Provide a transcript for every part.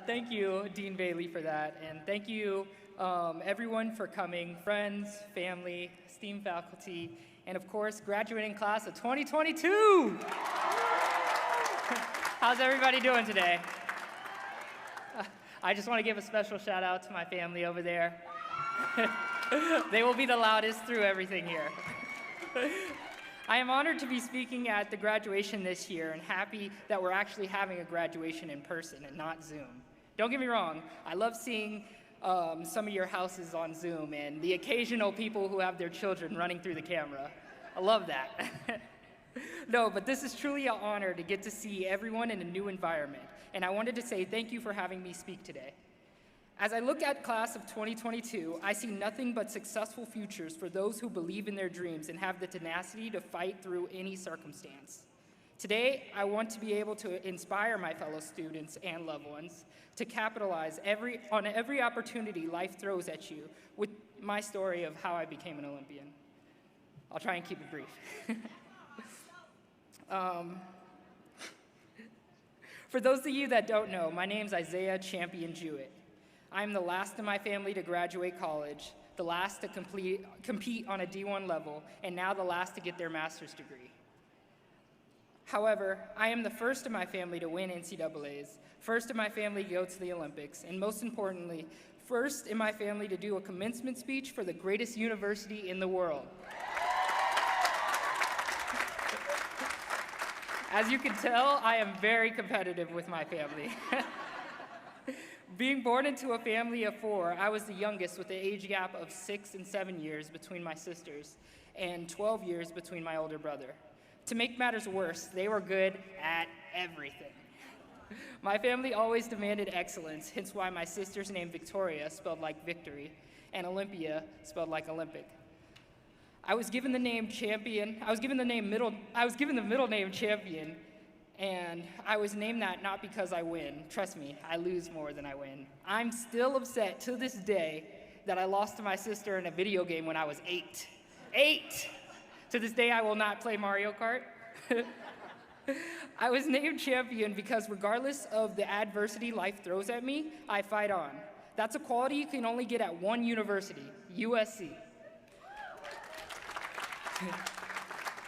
Thank you, Dean Bailey, for that. And thank you, everyone, for coming, friends, family, esteemed faculty, and of course, graduating class of 2022. How's everybody doing today? I just want to give a special shout out to my family over there. They will be the loudest through everything here. I am honored to be speaking at the graduation this year and happy that we're actually having a graduation in person and not Zoom. Don't get me wrong, I love seeing some of your houses on Zoom and the occasional people who have their children running through the camera. I love that. No, but this is truly an honor to get to see everyone in a new environment, and I wanted to say thank you for having me speak today. As I look at class of 2022, I see nothing but successful futures for those who believe in their dreams and have the tenacity to fight through any circumstance. Today, I want to be able to inspire my fellow students and loved ones to capitalize on every opportunity life throws at you with my story of how I became an Olympian. I'll try and keep it brief. For those of you that don't know, my name's Isaiah Jewett. I'm the last in my family to graduate college, the last to compete on a D1 level, and now the last to get their master's degree. However, I am the first in my family to win NCAAs, first in my family to go to the Olympics, and most importantly, first in my family to do a commencement speech for the greatest university in the world. As you can tell, I am very competitive with my family. Being born into a family of 4, I was the youngest with an age gap of 6 and 7 years between my sisters and 12 years between my older brother. To make matters worse, they were good at everything. My family always demanded excellence, hence why my sister's name Victoria, spelled like victory, and Olympia, spelled like Olympic. I was given the name champion. I was given the middle name champion, and I was named that not because I win. Trust me, I lose more than I win. I'm still upset to this day that I lost to my sister in a video game when I was 8. 8! To this day, I will not play Mario Kart. I was named champion because regardless of the adversity life throws at me, I fight on. That's a quality you can only get at one university, USC.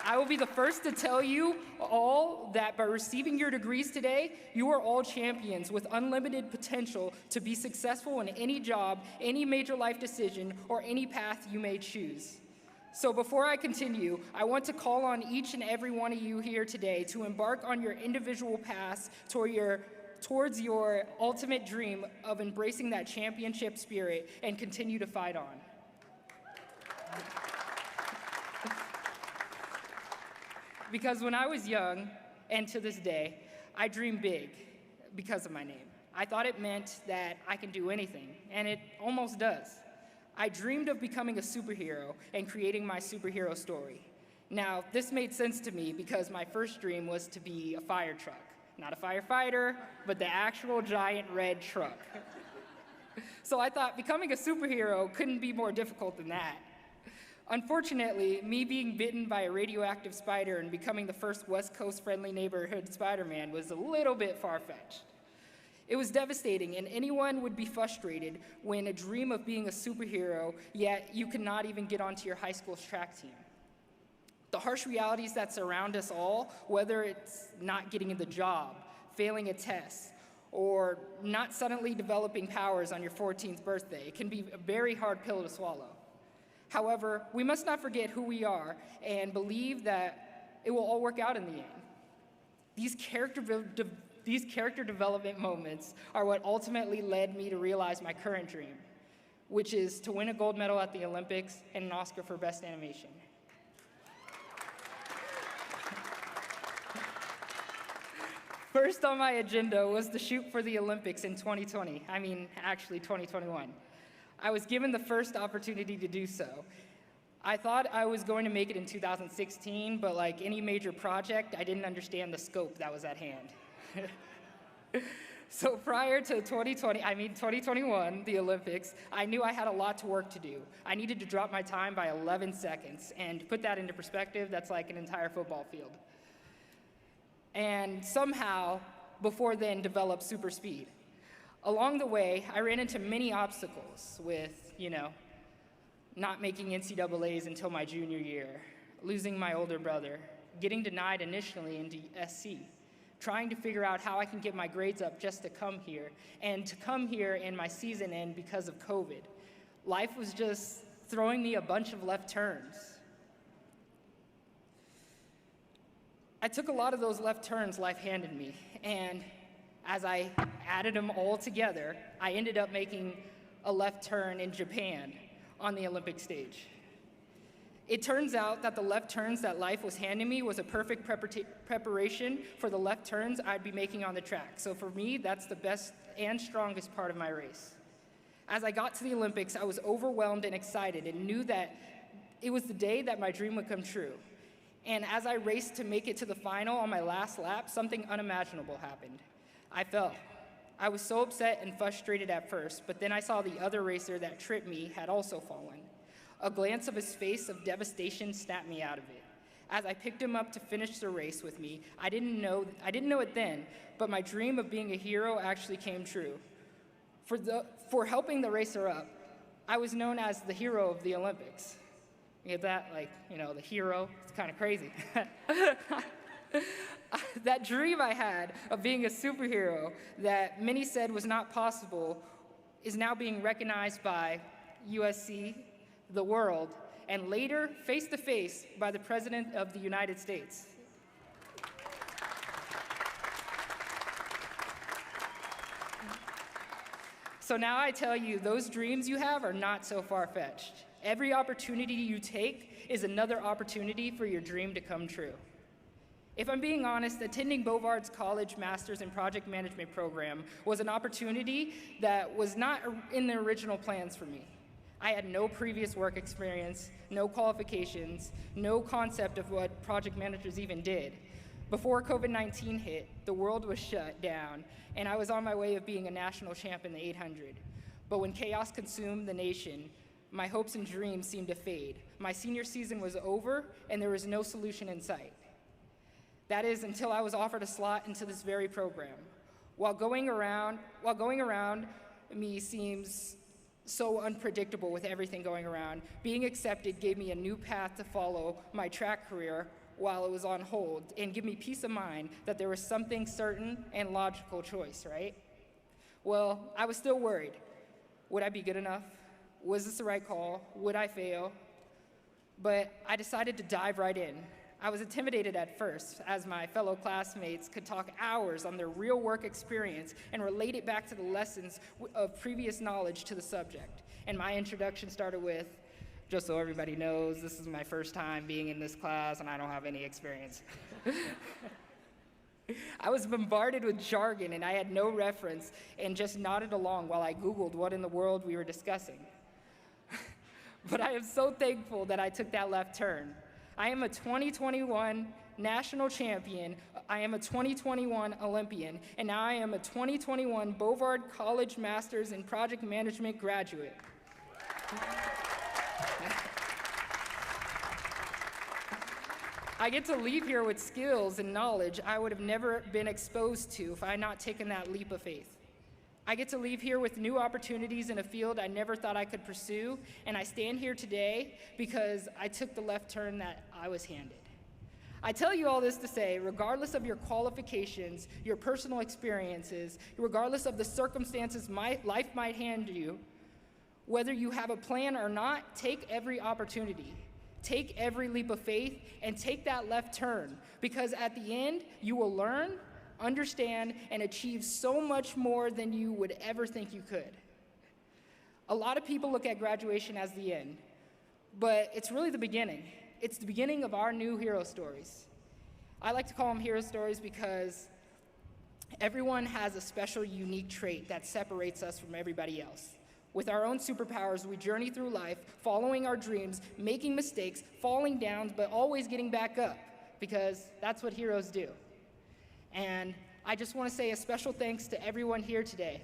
I will be the first to tell you all that by receiving your degrees today, you are all champions with unlimited potential to be successful in any job, any major life decision, or any path you may choose. So before I continue, I want to call on each and every one of you here today to embark on your individual paths towards your ultimate dream of embracing that championship spirit and continue to fight on. Because when I was young, and to this day, I dreamed big because of my name. I thought it meant that I can do anything, and it almost does. I dreamed of becoming a superhero and creating my superhero story. Now, this made sense to me because my first dream was to be a fire truck. Not a firefighter, but the actual giant red truck. So I thought becoming a superhero couldn't be more difficult than that. Unfortunately, me being bitten by a radioactive spider and becoming the first West Coast friendly neighborhood Spider-Man was a little bit far-fetched. It was devastating, and anyone would be frustrated when a dream of being a superhero, yet you could not even get onto your high school's track team. The harsh realities that surround us all, whether it's not getting the job, failing a test, or not suddenly developing powers on your 14th birthday, it can be a very hard pill to swallow. However, we must not forget who we are and believe that it will all work out in the end. These character development moments are what ultimately led me to realize my current dream, which is to win a gold medal at the Olympics and an Oscar for Best Animation. First on my agenda was to shoot for the Olympics in 2020. Actually 2021. I was given the first opportunity to do so. I thought I was going to make it in 2016, but like any major project, I didn't understand the scope that was at hand. So prior to 2021, the Olympics, I knew I had a lot of work to do. I needed to drop my time by 11 seconds, and to put that into perspective, that's like an entire football field. And somehow, before then, develop super speed. Along the way, I ran into many obstacles with, not making NCAAs until my junior year, losing my older brother, getting denied initially into SC, trying to figure out how I can get my grades up just to come here, and to come here and my season end because of COVID. Life was just throwing me a bunch of left turns. I took a lot of those left turns life handed me, and as I added them all together, I ended up making a left turn in Japan on the Olympic stage. It turns out that the left turns that life was handing me was a perfect preparation for the left turns I'd be making on the track. So for me, that's the best and strongest part of my race. As I got to the Olympics, I was overwhelmed and excited and knew that it was the day that my dream would come true. And as I raced to make it to the final on my last lap, something unimaginable happened. I fell. I was so upset and frustrated at first, but then I saw the other racer that tripped me had also fallen. A glance of his face of devastation snapped me out of it. As I picked him up to finish the race with me, I didn't know it then, but my dream of being a hero actually came true. For helping the racer up, I was known as the hero of the Olympics. You get that? The hero. It's kind of crazy. That dream I had of being a superhero that many said was not possible is now being recognized by USC, the world, and later, face-to-face, by the President of the United States. So now I tell you, those dreams you have are not so far-fetched. Every opportunity you take is another opportunity for your dream to come true. If I'm being honest, attending Bovard's College Masters in Project Management program was an opportunity that was not in the original plans for me. I had no previous work experience, no qualifications, no concept of what project managers even did. Before COVID-19 hit, the world was shut down, and I was on my way of being a national champ in the 800. But when chaos consumed the nation, my hopes and dreams seemed to fade. My senior season was over, and there was no solution in sight. That is, until I was offered a slot into this very program. While going around me seems so unpredictable with everything going around, being accepted gave me a new path to follow my track career while it was on hold, and give me peace of mind that there was something certain and logical choice, right? Well, I was still worried. Would I be good enough? Was this the right call? Would I fail? But I decided to dive right in. I was intimidated at first, as my fellow classmates could talk hours on their real work experience and relate it back to the lessons of previous knowledge to the subject. And my introduction started with, just so everybody knows, this is my first time being in this class and I don't have any experience. I was bombarded with jargon and I had no reference and just nodded along while I Googled what in the world we were discussing. But I am so thankful that I took that left turn. I am a 2021 national champion, I am a 2021 Olympian, and now I am a 2021 Bovard College Masters in Project Management graduate. I get to leave here with skills and knowledge I would have never been exposed to if I had not taken that leap of faith. I get to leave here with new opportunities in a field I never thought I could pursue, and I stand here today because I took the left turn that I was handed. I tell you all this to say, regardless of your qualifications, your personal experiences, regardless of the circumstances life might hand you, whether you have a plan or not, take every opportunity. Take every leap of faith and take that left turn, because at the end, you will learn, understand, and achieve so much more than you would ever think you could. A lot of people look at graduation as the end, but it's really the beginning. It's the beginning of our new hero stories. I like to call them hero stories because everyone has a special, unique trait that separates us from everybody else. With our own superpowers, we journey through life, following our dreams, making mistakes, falling down, but always getting back up, because that's what heroes do. And I just want to say a special thanks to everyone here today.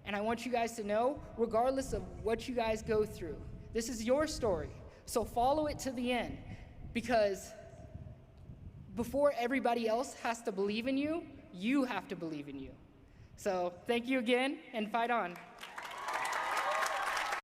And I want you guys to know, regardless of what you guys go through, this is your story. So follow it to the end, because before everybody else has to believe in you, you have to believe in you. So thank you again, and fight on.